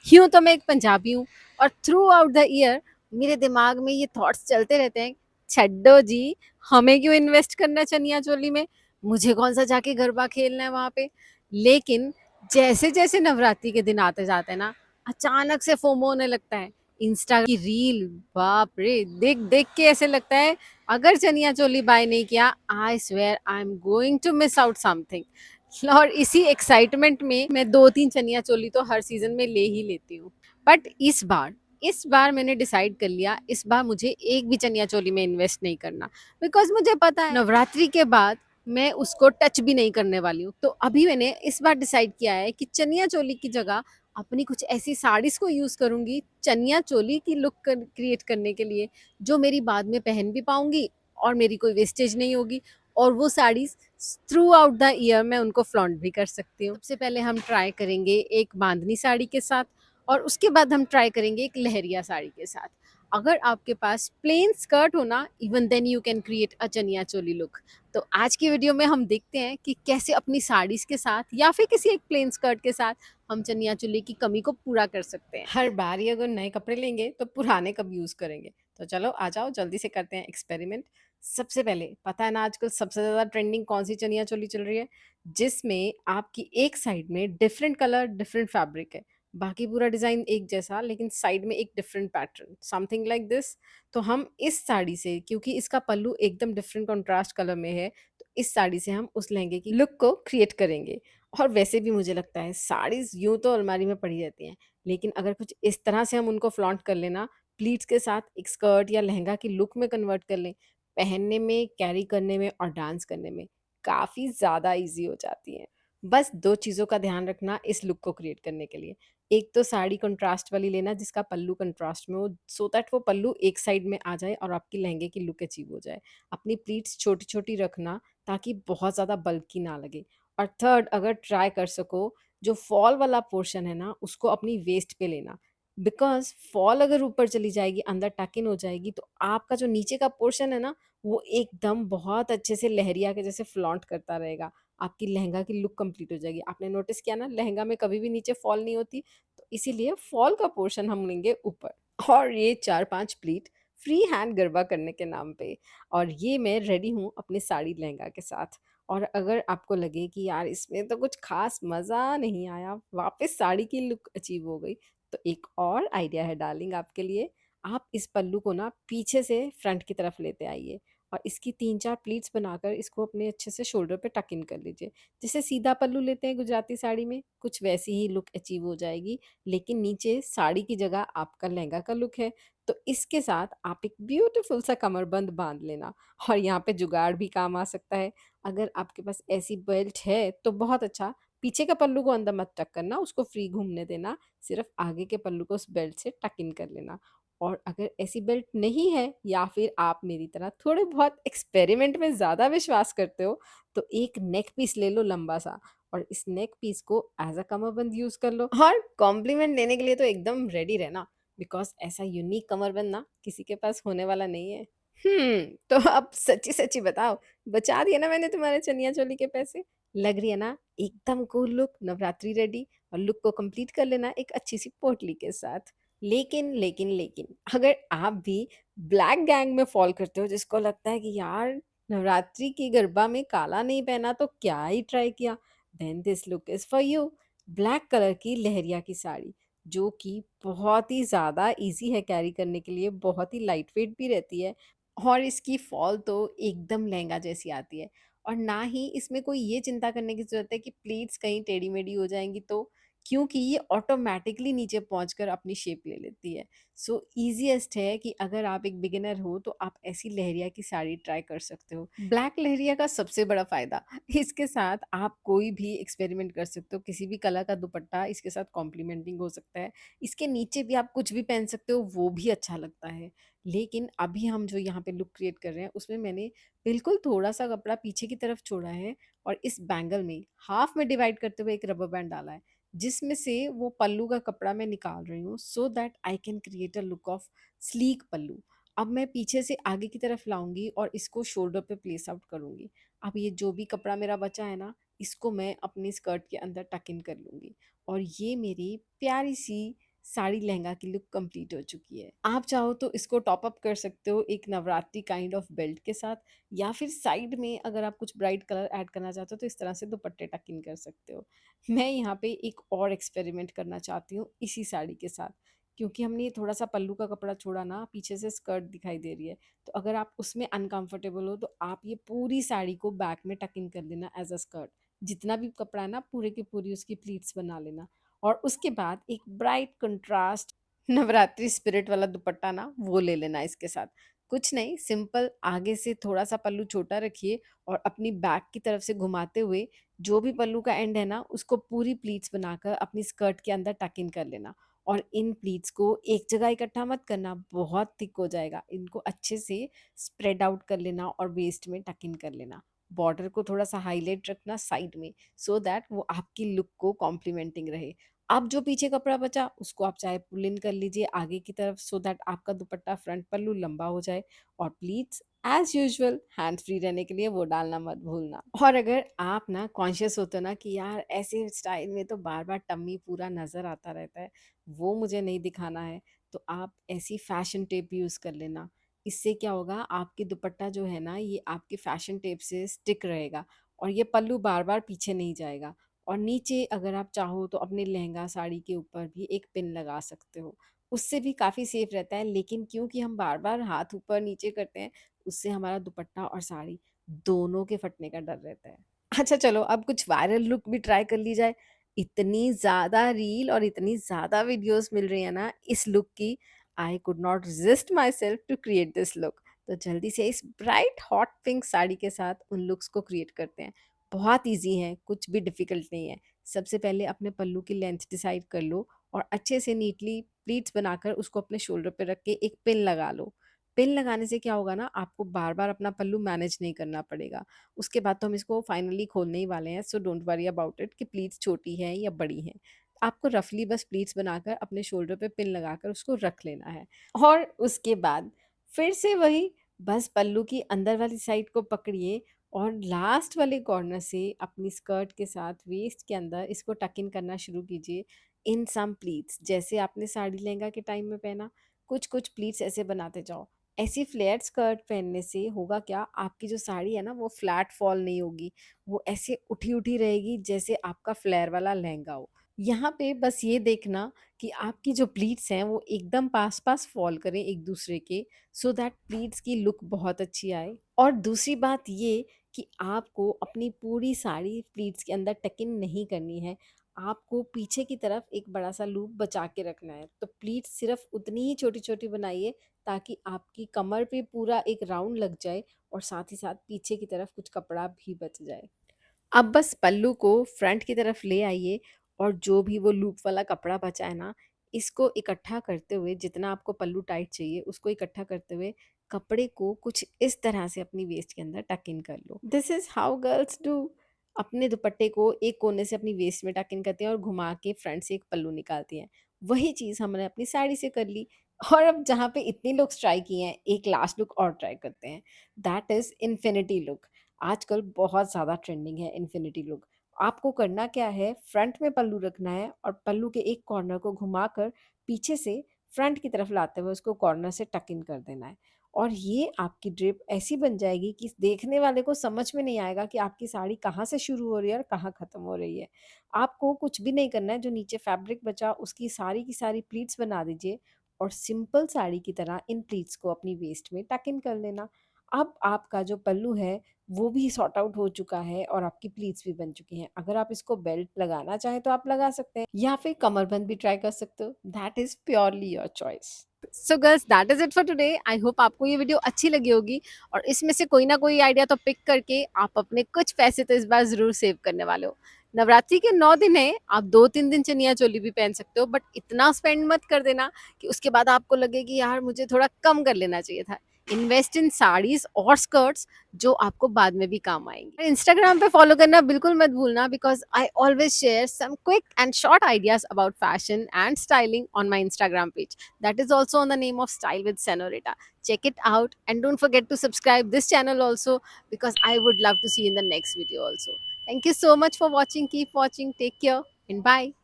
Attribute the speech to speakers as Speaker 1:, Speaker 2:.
Speaker 1: यूँ तो मैं एक पंजाबी हूँ और थ्रू आउट द ईयर मेरे दिमाग में ये थॉट्स चलते रहते हैं, छड्डो जी, हमें क्यों इन्वेस्ट करना चनिया चोली में, मुझे कौन सा जाके गरबा खेलना है वहाँ पे। लेकिन जैसे जैसे नवरात्रि के दिन आते जाते हैं ना, अचानक से फोमो होने लगता है। इंस्टा की रील, बाप रे, देख देख के ऐसे लगता है अगर चनिया चोली बाय नहीं किया, I swear I am going to miss out something. और इसी एक्साइटमेंट में मैं 2-3 चनिया चोली तो हर सीज़न में ले ही लेती हूँ। बट इस बार मैंने डिसाइड कर लिया, इस बार मुझे एक भी चनिया चोली में इन्वेस्ट नहीं करना। बिकॉज़ मुझे पता है नवरात्रि के बाद मैं उसको टच भी नहीं करने वाली हूँ। तो अभी मैंने इस बार डिसाइड किया है कि चनिया चोली की जगह अपनी कुछ ऐसी साड़ीज़ को यूज़ करूँगी, चनिया चोली की लुक क्रिएट करने के लिए, जो मेरी बाद में पहन भी पाऊँगी और मेरी कोई वेस्टेज नहीं होगी। और वो saris through out the year मैं उनको फ्लॉन्ट भी कर सकती हूँ। सबसे पहले हम ट्राई करेंगे एक बांधनी साड़ी के साथ और उसके बाद हम ट्राई करेंगे एक लहरिया साड़ी के साथ। अगर आपके पास प्लेन स्कर्ट हो ना, even then you can create a chaniya choli look. तो आज की वीडियो में हम देखते हैं कि कैसे अपनी साड़ीज़ के साथ या फिर किसी एक प्लेन स्कर्ट के साथ हम चनिया चोली की कमी को पूरा कर सकते हैं। हर बार ही अगर नए कपड़े लेंगे तो पुराने कब यूज़ करेंगे? तो चलो आ जाओ जल्दी से करते हैं एक्सपेरिमेंट। सबसे पहले पता है ना आजकल सबसे ज़्यादा ट्रेंडिंग कौन-सी चनिया चोली चल रही है? जिसमें आपकी एक साइड में डिफरेंट कलर, डिफरेंट फैब्रिक है। बाकी पूरा डिज़ाइन एक जैसा लेकिन साइड में एक different pattern, something like this. तो हम इस साड़ी से, क्योंकि इसका पल्लू एकदम डिफरेंट कंट्रास्ट कलर में है, तो इस साड़ी से हम उस लहंगे की लुक को क्रिएट करेंगे। और वैसे भी मुझे लगता है साड़ीज़ यूँ तो अलमारी में पड़ी रहती हैं, लेकिन अगर कुछ इस तरह से हम उनको फ्लॉन्ट कर लें ना, प्लीट्स के साथ एक स्कर्ट या लहंगा की लुक में कन्वर्ट कर लें, पहनने में, कैरी करने में और डांस करने में काफ़ी ज़्यादा ईज़ी हो जाती हैं। बस 2 चीज़ों का ध्यान रखना इस लुक को क्रिएट करने के लिए। एक तो साड़ी कंट्रास्ट वाली लेना जिसका पल्लू कंट्रास्ट में हो, सो दैट वो पल्लू एक साइड में आ जाए और आपकी लहंगे की लुक अचीव हो जाए। अपनी प्लीट्स छोटी-छोटी रखना ताकि बहुत ज़्यादा बल्की ना लगे। और थर्ड, अगर ट्राई कर सको, जो फॉल वाला पोर्शन है ना उसको अपनी वेस्ट पे लेना। बिकॉज़ फॉल अगर ऊपर चली जाएगी, अंदर टक इन हो जाएगी, तो आपका जो नीचे का पोर्शन है ना, वो एकदम बहुत अच्छे से लहरिया के जैसे फ्लॉन्ट करता रहेगा। आपकी लहंगा की लुक कंप्लीट हो जाएगी। आपने नोटिस किया ना लहंगा में कभी भी नीचे फॉल नहीं होती, तो इसीलिए फॉल का पोर्शन हम लेंगे ऊपर। और ये 4-5 प्लीट फ्री हैंड गरबा करने के नाम पे। और ये मैं रेडी हूँ अपने साड़ी लहंगा के साथ। और अगर आपको लगे कि यार इसमें तो कुछ ख़ास मज़ा नहीं आया, वापस साड़ी की लुक अचीव हो गई, तो एक और आइडिया है डार्लिंग आपके लिए। आप इस पल्लू को ना पीछे से फ्रंट की तरफ लेते आइए और इसकी 3-4 प्लीट्स बनाकर इसको अपने अच्छे से शोल्डर पे टक इन कर लीजिए। जैसे सीधा पल्लू लेते हैं गुजराती साड़ी में, कुछ वैसी ही लुक अचीव हो जाएगी, लेकिन नीचे साड़ी की जगह आपका लहंगा का लुक है। तो इसके साथ आप एक ब्यूटीफुल सा कमरबंद बाँध लेना। और यहाँ पे जुगाड़ भी काम आ सकता है। अगर आपके पास ऐसी बेल्ट है तो बहुत अच्छा, पीछे का पल्लू को अंदर मत टक करना, उसको फ्री घूमने देना, सिर्फ़ आगे के पल्लू को उस बेल्ट से टक इन कर लेना। और अगर ऐसी बेल्ट नहीं है या फिर आप मेरी तरह थोड़े बहुत एक्सपेरिमेंट में ज़्यादा विश्वास करते हो, तो एक नेक पीस ले लो लंबा-सा और इस नेक पीस को एज़ अ कमरबंद यूज़ कर लो। और कॉम्प्लीमेंट देने के लिए तो एकदम रेडी रहना, बिकॉज़ ऐसा यूनिक कमरबंद ना किसी के पास होने वाला नहीं है। तो अब सच्ची-सच्ची बताओ, बचा दिए ना मैंने तुम्हारे चनिया चोली के पैसे? लग रही है ना एकदम कूल लुक, नवरात्रि रेडी। और लुक को कंप्लीट कर लेना एक अच्छी-सी पोटली के साथ। लेकिन अगर आप भी ब्लैक गैंग में फ़ॉल करते हो जिसको लगता है कि यार नवरात्रि की गरबा में काला नहीं पहना तो क्या ही ट्राई किया, then this look is for you. Black colour की लहरिया की साड़ी, जो कि बहुत ही ज़्यादा ईज़ी है कैरी करने के लिए, बहुत ही लाइट वेट भी रहती है और इसकी फ़ॉल तो एकदम लहंगा जैसी आती है। और ना ही इसमें कोई ये चिंता करने की ज़रूरत है कि प्लीट्स कहीं टेढ़ी-मेढ़ी हो जाएँगी तो, क्योंकि ये ऑटोमैटिकली नीचे पहुँचकर अपनी शेप ले लेती है। सो ईज़ीएस्ट है कि अगर आप एक बिगिनर हो तो आप ऐसी लहरिया की साड़ी ट्राई कर सकते हो। ब्लैक लहरिया का सबसे बड़ा फ़ायदा, इसके साथ आप कोई भी एक्सपेरिमेंट कर सकते हो, किसी भी कलर का दुपट्टा इसके साथ कॉम्प्लीमेंटिंग हो सकता है। इसके नीचे भी आप कुछ भी पहन सकते हो, वो भी अच्छा लगता है। लेकिन अभी हम जो यहाँ पे लुक क्रिएट कर रहे हैं उसमें मैंने बिल्कुल थोड़ा-सा कपड़ा पीछे की तरफ छोड़ा है और इस बैंगल में हाफ में डिवाइड करते हुए एक रबर बैंड डाला है, जिसमें से वो पल्लू का कपड़ा मैं निकाल रही हूँ so that I can create a look of sleek pallu. अब मैं पीछे से आगे की तरफ लाऊँगी और इसको शोल्डर पे प्लेस आउट करूँगी। अब ये जो भी कपड़ा मेरा बचा है ना, इसको मैं अपनी स्कर्ट के अंदर टक इन कर लूँगी और ये मेरी प्यारी-सी साड़ी लहंगा की लुक कंप्लीट हो चुकी है। आप चाहो तो इसको टॉप अप कर सकते हो एक नवरात्रि काइंड ऑफ बेल्ट के साथ, या फिर साइड में अगर आप कुछ ब्राइट कलर ऐड करना चाहते हो तो इस तरह से दुपट्टे टक इन कर सकते हो। मैं यहाँ पे एक और एक्सपेरिमेंट करना चाहती हूँ इसी साड़ी के साथ, क्योंकि हमने ये थोड़ा सा पल्लू का कपड़ा छोड़ा ना, पीछे से स्कर्ट दिखाई दे रही है, तो अगर आप उसमें अनकंफर्टेबल हो तो आप ये पूरी साड़ी को बैक में टक इन कर लेना एज अ स्कर्ट। जितना भी कपड़ा है ना पूरे की पूरी उसकी प्लीट्स बना लेना, और उसके बाद एक ब्राइट कंट्रास्ट नवरात्रि स्पिरिट वाला दुपट्टा ना वो ले लेना इसके साथ। कुछ नहीं, सिंपल आगे से थोड़ा सा पल्लू छोटा रखिए और अपनी बैक की तरफ से घुमाते हुए जो भी पल्लू का एंड है ना उसको पूरी प्लीट्स बनाकर अपनी स्कर्ट के अंदर टक इन कर लेना। और इन प्लीट्स को एक जगह इकट्ठा मत करना, बहुत थिक हो जाएगा। इनको अच्छे से स्प्रेड आउट कर लेना और वेस्ट में टक इन कर लेना। बॉर्डर को थोड़ा सा हाईलाइट रखना साइड में, सो दैट वो आपकी लुक को कॉम्प्लीमेंटिंग रहे। अब जो पीछे कपड़ा बचा उसको आप चाहे पुल इन कर लीजिए आगे की तरफ, सो दैट आपका दुपट्टा फ्रंट पल्लू लंबा हो जाए। और please as usual hand free रहने के लिए वो डालना मत भूलना। और अगर आप ना कॉन्शियस होते हो ना कि यार ऐसे स्टाइल में तो बार बार टम्मी पूरा नजर आता रहता है, वो मुझे नहीं दिखाना है, तो आप ऐसी फैशन टेप यूज कर लेना। इससे क्या होगा, आपकी दुपट्टा जो है ना ये आपके फैशन टेप से स्टिक रहेगा और ये पल्लू बार बार पीछे नहीं जाएगा। और नीचे अगर आप चाहो तो अपने लहंगा साड़ी के ऊपर भी एक पिन लगा सकते हो, उससे भी काफ़ी सेफ रहता है। लेकिन क्योंकि हम बार बार हाथ ऊपर नीचे करते हैं, उससे हमारा दुपट्टा और साड़ी दोनों के फटने का डर रहता है। अच्छा चलो, अब कुछ वायरल लुक भी ट्राई कर ली जाए। इतनी ज़्यादा रील और इतनी ज़्यादा वीडियोस मिल रही है ना इस लुक की, I could not resist myself to create this look. तो जल्दी से इस ब्राइट हॉट पिंक साड़ी के साथ उन लुक्स को क्रिएट करते हैं। बहुत ईजी है, कुछ भी डिफिकल्ट नहीं है। सबसे पहले अपने पल्लू की लेंथ डिसाइड कर लो और अच्छे से नीटली प्लीट्स बनाकर उसको अपने शोल्डर पे रख के एक पिन लगा लो। पिन लगाने से क्या होगा ना, आपको बार बार अपना पल्लू मैनेज नहीं करना पड़ेगा। उसके बाद तो हम इसको फाइनली खोलने ही वाले हैं, so don't worry about it कि प्लीट्स छोटी है या बड़ी है। आपको रफली बस प्लीट्स बनाकर अपने शोल्डर पे पिन लगाकर उसको रख लेना है। और उसके बाद फिर से वही, बस पल्लू की अंदर वाली साइड को पकड़िए और लास्ट वाले कॉर्नर से अपनी स्कर्ट के साथ वेस्ट के अंदर इसको टक इन करना शुरू कीजिए इन सम प्लीट्स, जैसे आपने साड़ी लहंगा के टाइम में पहना। कुछ कुछ प्लीट्स ऐसे बनाते जाओ। ऐसी फ्लेयर स्कर्ट पहनने से होगा क्या, आपकी जो साड़ी है ना वो फ्लैट फॉल नहीं होगी, वो ऐसे उठी उठी रहेगी जैसे आपका फ्लेयर वाला लहंगा हो। यहाँ पे बस ये देखना कि आपकी जो प्लीट्स हैं वो एकदम पास पास फॉल करें एक दूसरे के, सो दैट प्लीट्स की लुक बहुत अच्छी आए। और दूसरी बात ये कि आपको अपनी पूरी साड़ी प्लीट्स के अंदर टक इन नहीं करनी है। आपको पीछे की तरफ एक बड़ा सा लूप बचा के रखना है, तो प्लीट्स सिर्फ उतनी ही छोटी छोटी बनाइए ताकि आपकी कमर पे पूरा एक राउंड लग जाए और साथ ही साथ पीछे की तरफ कुछ कपड़ा भी बच जाए। अब बस पल्लू को फ्रंट की तरफ ले आइए और जो भी वो लूप वाला कपड़ा बचा है ना, इसको इकट्ठा करते हुए, जितना आपको पल्लू टाइट चाहिए उसको इकट्ठा करते हुए कपड़े को कुछ इस तरह से अपनी वेस्ट के अंदर टक इन कर लो। This is how girls do. अपने दुपट्टे को एक कोने से अपनी वेस्ट में टक इन करती हैं और घुमा के फ्रंट से एक पल्लू निकालती हैं। वही चीज़ हमने अपनी साड़ी से कर ली। और अब जहाँ पे इतने लुक्स ट्राई किए हैं, एक लास्ट लुक और ट्राई करते हैं, दैट इज इन्फिनिटी लुक। आजकल बहुत ज़्यादा ट्रेंडिंग है इन्फिनिटी लुक। आपको करना क्या है, फ्रंट में पल्लू रखना है और पल्लू के एक कॉर्नर को घुमाकर पीछे से फ्रंट की तरफ लाते हुए उसको कॉर्नर से टक इन कर देना है। और ये आपकी ड्रिप ऐसी बन जाएगी कि देखने वाले को समझ में नहीं आएगा कि आपकी साड़ी कहाँ से शुरू हो रही है और कहाँ ख़त्म हो रही है। आपको कुछ भी नहीं करना है, जो नीचे फैब्रिक बचा उसकी सारी की सारी प्लीट्स बना दीजिए और सिंपल साड़ी की तरह इन प्लीट्स को अपनी वेस्ट में टक इन कर लेना। अब आपका जो पल्लू है वो भी सॉर्ट आउट हो चुका है और आपकी प्लीट्स भी बन चुकी हैं। अगर आप इसको बेल्ट लगाना चाहें तो आप लगा सकते हैं या फिर कमरबंद भी ट्राई कर सकते हो। That is purely your choice. So girls, that is it for today. I hope आपको ये वीडियो अच्छी लगी होगी और इसमें से कोई ना कोई आइडिया तो पिक करके आप अपने कुछ पैसे तो इस बार जरूर सेव करने वाले हो। नवरात्रि के 9 दिन है, आप 2-3 दिन चनिया चोली भी पहन सकते हो, बट इतना स्पेंड मत कर देना कि उसके बाद आपको लगे कि यार मुझे थोड़ा कम कर लेना चाहिए था। इन्वेस्ट इन साड़ीज और स्कर्ट्स जो आपको बाद में भी काम आएंगी। इंस्टाग्राम पे फॉलो करना बिल्कुल मत भूलना, because I always share some quick and short ideas about fashion and styling on my Instagram page. That is also on the name of Style with Senorita. Check it out and don't forget to subscribe this channel also, because I would love to see you in the next video also. Thank you so much for watching. Keep watching. Take care and bye.